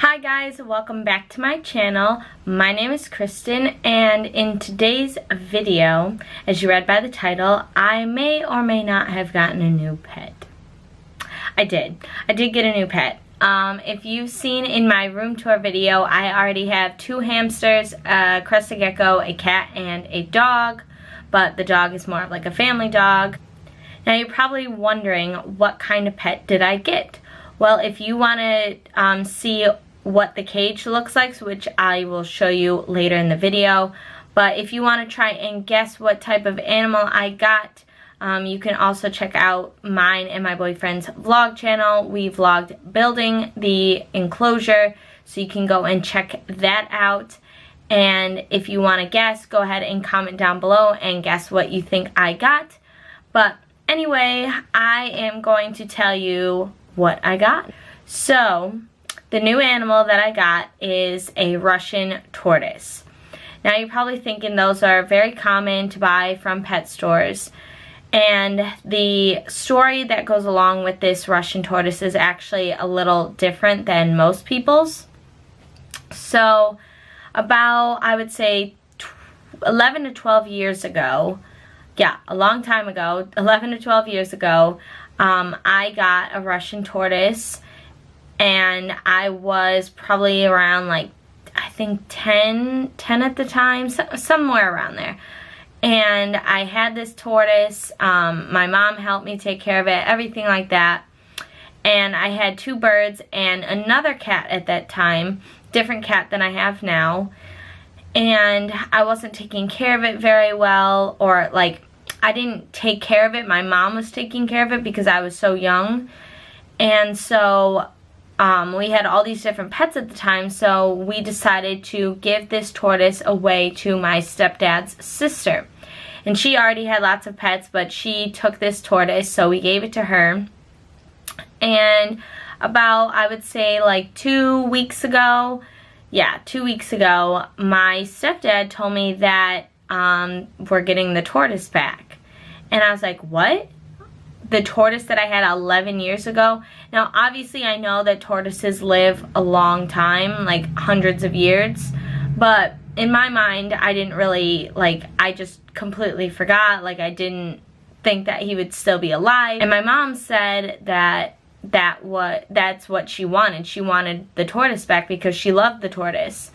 Hi guys, welcome back to my channel. My name is Kristen, and in today's video, as you read by the title, I may or may not have gotten a new pet. I did get a new pet. If you've seen in my room tour video, I already have 2 hamsters, a crested gecko, a cat, and a dog, but the dog is more of like a family dog. Now you're probably wondering, what kind of pet did I get? Well, if you want to see what the cage looks like, which I will show you later in the video, but if you want to try and guess what type of animal I got, you can also check out mine and my boyfriend's vlog channel. We vlogged building the enclosure, so you can go and check that out. And if you want to guess, go ahead and comment down below and guess what you think I got. But anyway, I am going to tell you what I got. So the new animal that I got is a Russian tortoise. Now you're probably thinking those are very common to buy from pet stores. And the story that goes along with this Russian tortoise is actually a little different than most people's. So about, I would say, 11 to 12 years ago, yeah, a long time ago, 11 to 12 years ago, I got a Russian tortoise. And I was probably around, like, I think 10 at the time, somewhere around there. And I had this tortoise. My mom helped me take care of it, everything like that. And I had 2 birds and another cat at that time, different cat than I have now. And I wasn't taking care of it very well, or like, I didn't take care of it. My mom was taking care of it because I was so young. And so we had all these different pets at the time, so we decided to give this tortoise away to my stepdad's sister. And she already had lots of pets, but she took this tortoise, so we gave it to her. And about, I would say, like 2 weeks ago, yeah, 2 weeks ago, my stepdad told me that we're getting the tortoise back. And I was like, what? The tortoise that I had 11 years ago? Now, obviously, I know that tortoises live a long time, like hundreds of years, but in my mind, I didn't really, like, I just completely forgot, like, I didn't think that he would still be alive. And my mom said that that's what she wanted. She wanted the tortoise back because she loved the tortoise.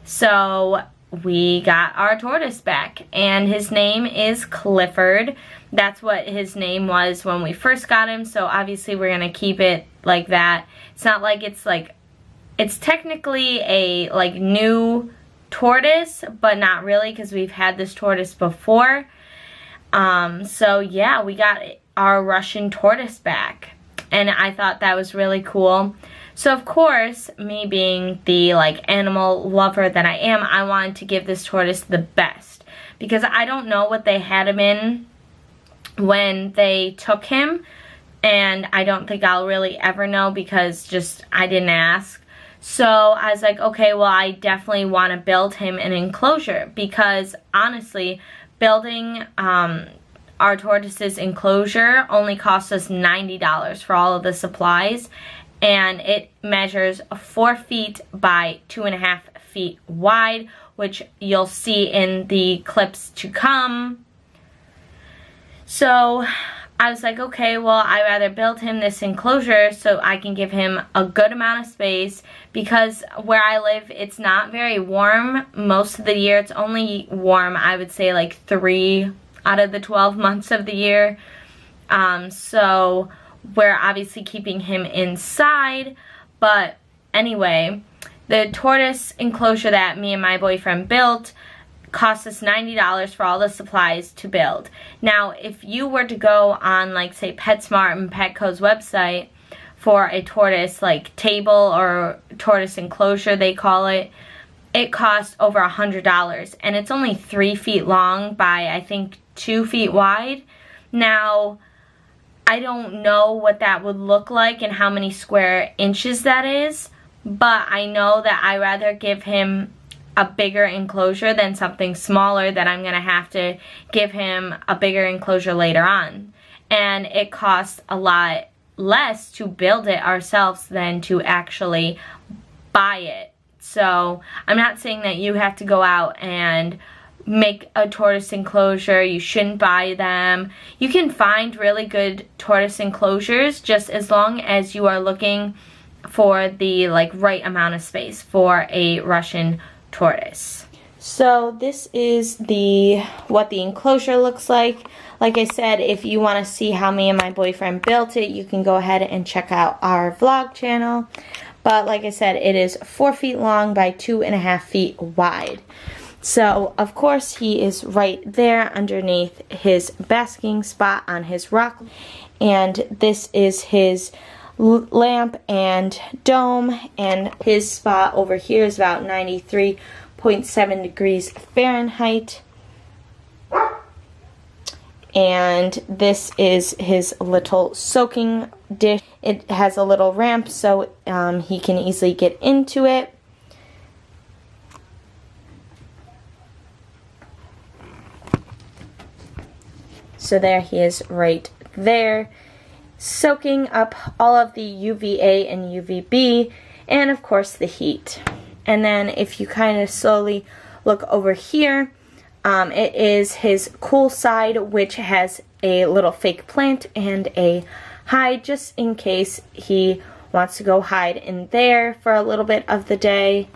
So we got our tortoise back, and his name is Clifford. That's what his name was when we first got him, so obviously we're gonna keep it like that. It's not like it's technically a like new tortoise, but not really, because we've had this tortoise before. So yeah, we got our Russian tortoise back, and I thought that was really cool. So of course, me being the like animal lover that I am, I wanted to give this tortoise the best, because I don't know what they had him in when they took him, and I don't think I'll really ever know because just I didn't ask. So I was like, okay, well, I definitely want to build him an enclosure, because honestly, building our tortoise's enclosure only cost us $90 for all of the supplies, and it measures 4 feet by 2.5 feet wide, which you'll see in the clips to come. So I was like, okay, well, I'd rather build him this enclosure so I can give him a good amount of space, because where I live, it's not very warm most of the year. It's only warm, I would say, like 3 out of the 12 months of the year. So we're obviously keeping him inside. But anyway, the tortoise enclosure that me and my boyfriend built cost us $90 for all the supplies to build. Now, if you were to go on, like, say, PetSmart and Petco's website for a tortoise, like, table or tortoise enclosure, they call it, it costs over $100. And it's only 3 feet long by, I think, 2 feet wide. Now, I don't know what that would look like and how many square inches that is, but I know that I'd rather give him a bigger enclosure than something smaller that I'm going to have to give him a bigger enclosure later on. And it costs a lot less to build it ourselves than to actually buy it. So I'm not saying that you have to go out and make a tortoise enclosure. You shouldn't buy them. You can find really good tortoise enclosures just as long as you are looking for the right amount of space for a Russian tortoise. So this is what the enclosure looks like. Like I said, if you want to see how me and my boyfriend built it, you can go ahead and check out our vlog channel. But like I said, it is 4 feet long by 2.5 feet wide. So of course he is right there underneath his basking spot on his rock. And this is his lamp and dome, and his spot over here is about 93.7 degrees Fahrenheit. And this is his little soaking dish. It has a little ramp so he can easily get into it. So there he is right there, soaking up all of the UVA and UVB, and of course the heat. And then if you kind of slowly look over here, it is his cool side, which has a little fake plant and a hide just in case he wants to go hide in there for a little bit of the day.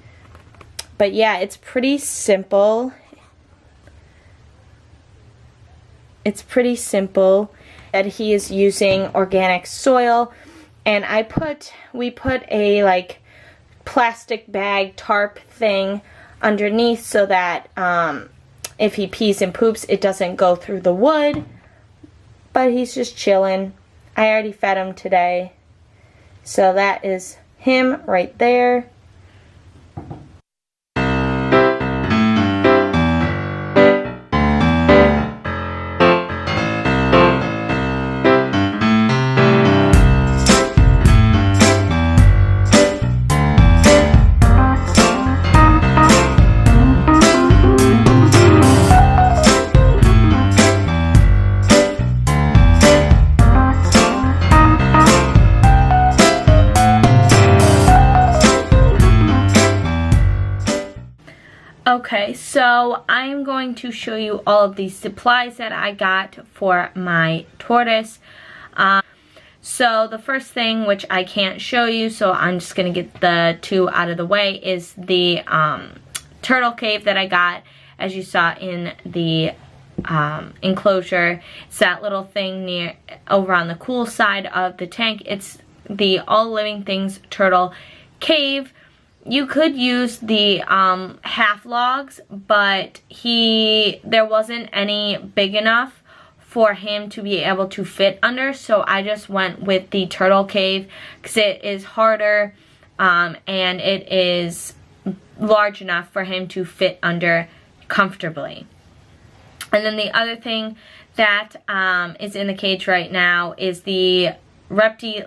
But yeah, it's pretty simple. It's pretty simple. That he is using organic soil, and we put a plastic bag tarp thing underneath so that if he pees and poops, it doesn't go through the wood. But he's just chilling. I already fed him today. So that is him right there. Okay, so I'm going to show you all of these supplies that I got for my tortoise. So the first thing, which I can't show you, so I'm just going to get the two out of the way, is the turtle cave that I got, as you saw in the enclosure. It's that little thing over on the cool side of the tank. It's the All Living Things turtle cave. You could use the half logs, but there wasn't any big enough for him to be able to fit under, so I just went with the turtle cave because it is harder and it is large enough for him to fit under comfortably. And then the other thing that is in the cage right now is the Repti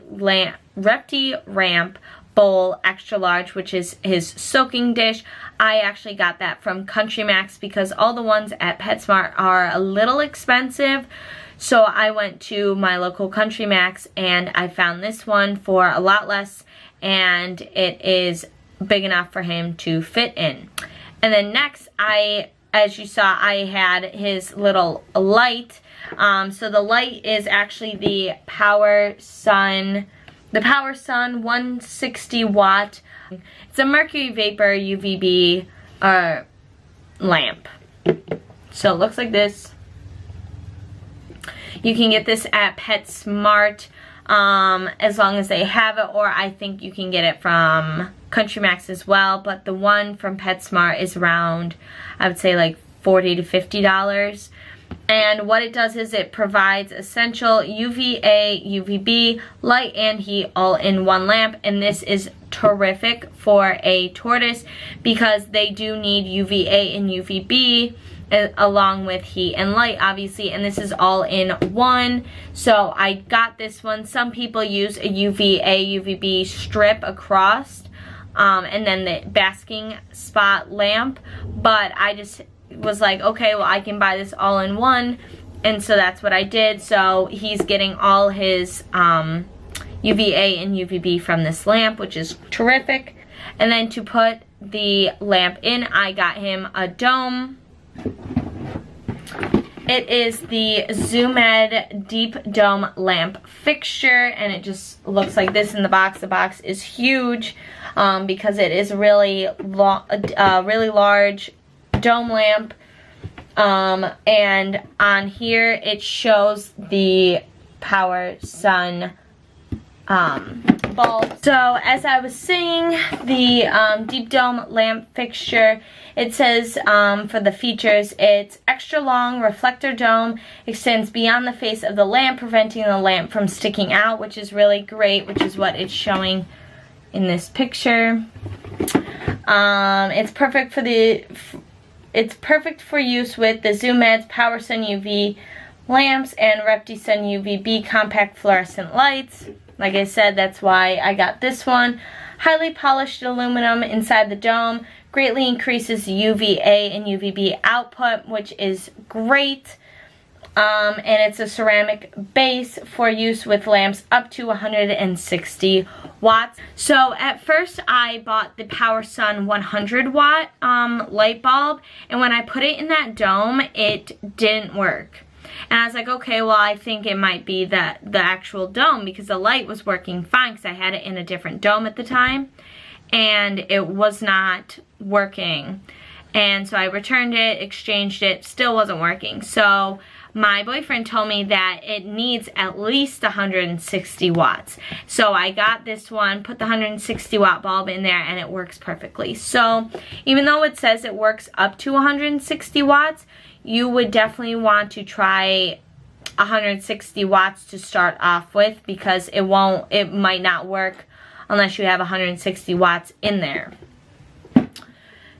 Ramp Bowl extra large, which is his soaking dish. I actually got that from Country Max because all the ones at PetSmart are a little expensive. So I went to my local Country Max and I found this one for a lot less, and it is big enough for him to fit in. And then next, as you saw, I had his little light. So the light is actually the Power Sun 160 watt. It's a mercury vapor UVB lamp. So it looks like this. You can get this at PetSmart as long as they have it, or I think you can get it from Country Max as well, but the one from PetSmart is around, I would say, like $40 to $50. And what it does is it provides essential UVA, UVB, light and heat all in one lamp. And this is terrific for a tortoise because they do need UVA and UVB along with heat and light, obviously. And this is all in one. So I got this one. Some people use a UVA, UVB strip across and then the basking spot lamp. But I just was like, okay, well, I can buy this all in one, and so that's what I did. So he's getting all his UVA and UVB from this lamp, which is terrific. And then to put the lamp in, I got him a dome. It is the ZooMed Deep Dome Lamp Fixture, and it just looks like this in the box. The box is huge because it is really large dome lamp. And on here it shows the Power Sun bulb. So as I was saying, the Deep Dome Lamp Fixture, it says for the features, it's extra long reflector dome, extends beyond the face of the lamp, preventing the lamp from sticking out, which is really great, which is what it's showing in this picture. It's perfect for use with the ZooMed's Power Sun UV lamps and ReptiSun UVB compact fluorescent lights. Like I said, that's why I got this one. Highly polished aluminum inside the dome greatly increases UVA and UVB output, which is great. And it's a ceramic base for use with lamps up to 160 watts. So at first I bought the Power Sun 100 watt light bulb, and when I put it in that dome, it didn't work. And I was like, okay, well, I think it might be the actual dome, because the light was working fine because I had it in a different dome at the time, and it was not working. And so I returned it, exchanged it, still wasn't working. So my boyfriend told me that it needs at least 160 watts. So I got this one, put the 160 watt bulb in there, and it works perfectly. So even though it says it works up to 160 watts, you would definitely want to try 160 watts to start off with, because it might not work unless you have 160 watts in there.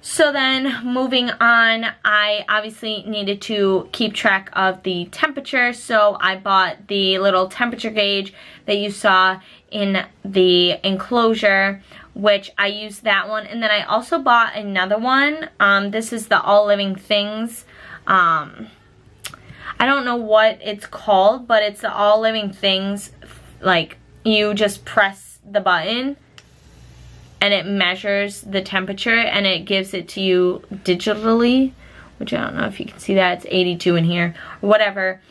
So then moving on, I obviously needed to keep track of the temperature, so I bought the little temperature gauge that you saw in the enclosure, which I used that one. And then I also bought another one. This is the All Living Things. I don't know what it's called, but it's the All Living Things. Like, you just press the button and it measures the temperature and it gives it to you digitally, which I don't know if you can see that. It's 82 in here, or whatever.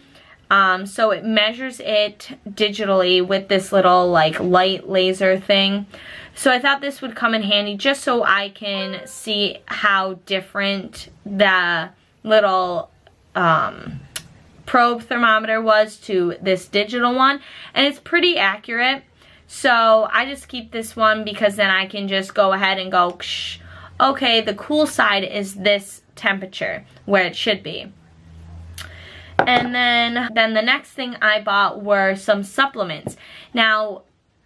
So it measures it digitally with this little like light laser thing. So I thought this would come in handy just so I can see how different the little probe thermometer was to this digital one, and it's pretty accurate. So I just keep this one because then I can just go ahead and go, okay, the cool side is this temperature where it should be. And then the next thing I bought were some supplements. Now,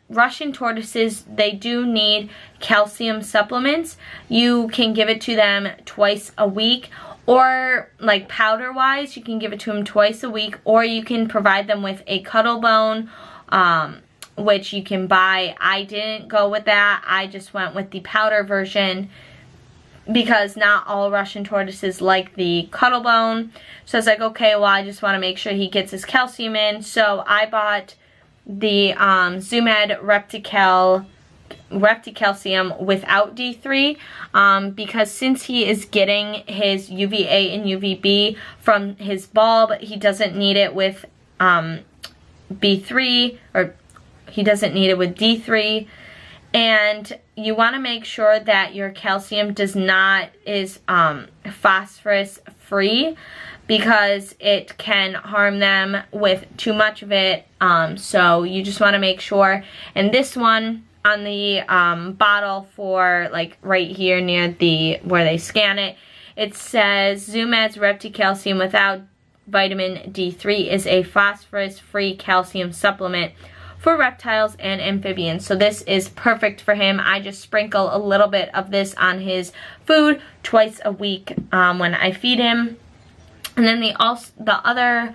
Russian tortoises, they do need calcium supplements. You can give it to them twice a week, or like powder wise, you can give it to them twice a week, or you can provide them with a cuddle bone, which you can buy. I didn't go with that. I just went with the powder version because not all Russian tortoises like the cuddle bone. So I was like, okay, well, I just want to make sure he gets his calcium in. So I bought the ZooMed ReptiCalcium without D3 because since he is getting his UVA and UVB from his bulb, he doesn't need it with B3, or he doesn't need it with D3. And you want to make sure that your calcium is phosphorus free, because it can harm them with too much of it. So you just want to make sure. And this one on the bottle, for like right here near where they scan it, it says ZooMed's ReptiCalcium without vitamin D3 is a phosphorus-free calcium supplement for reptiles and amphibians. So this is perfect for him. I just sprinkle a little bit of this on his food twice a week when I feed him. And then the other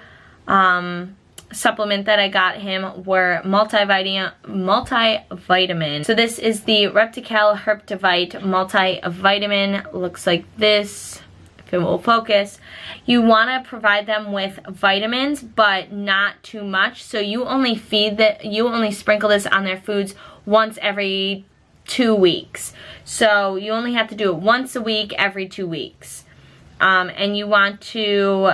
supplement that I got him were multivitamin. So this is the Reptical Herptivite multivitamin. Looks like this, if it will focus. You want to provide them with vitamins, but not too much. So you only sprinkle this on their foods once every 2 weeks. So you only have to do it once a week every 2 weeks. And you want to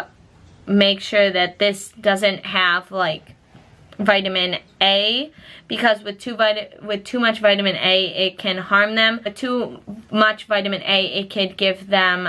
make sure that this doesn't have like vitamin A, because with too much vitamin A it can harm them. With too much vitamin A it could give them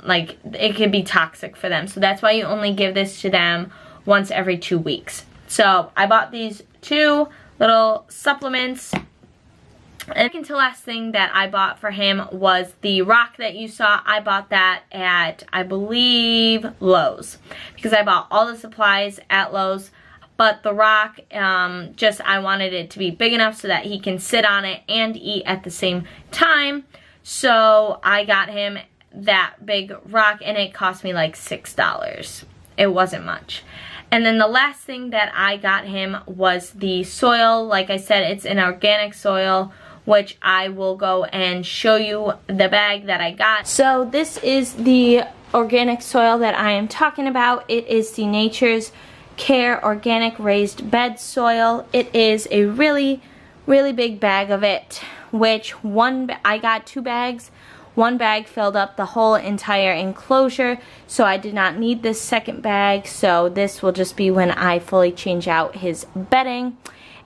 like it could be toxic for them. So that's why you only give this to them once every 2 weeks. So I bought these 2 little supplements. And the second to last thing that I bought for him was the rock that you saw. I bought that at, I believe, Lowe's, because I bought all the supplies at Lowe's. But the rock, I wanted it to be big enough so that he can sit on it and eat at the same time. So I got him that big rock, and it cost me like $6. It wasn't much. And then the last thing that I got him was the soil. Like I said, it's an organic soil, which I will go and show you the bag that I got. So this is the organic soil that I am talking about. It is the Nature's Care Organic Raised Bed Soil. It is a really big bag of it, which I got 2 bags. One bag filled up the whole entire enclosure, so I did not need this second bag. So this will just be when I fully change out his bedding.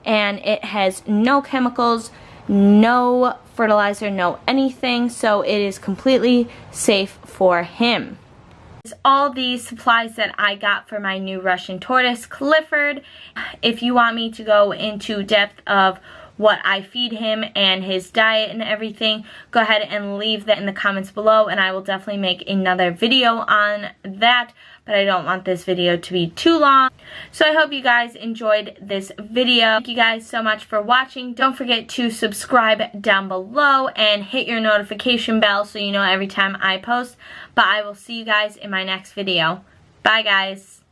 And it has no chemicals, no fertilizer, no anything, so it is completely safe for him. All these supplies that I got for my new Russian tortoise, Clifford. If you want me to go into depth of what I feed him and his diet and everything, go ahead and leave that in the comments below, and I will definitely make another video on that, but I don't want this video to be too long. So I hope you guys enjoyed this video. Thank you guys so much for watching. Don't forget to subscribe down below and hit your notification bell so you know every time I post. But I will see you guys in my next video. Bye guys.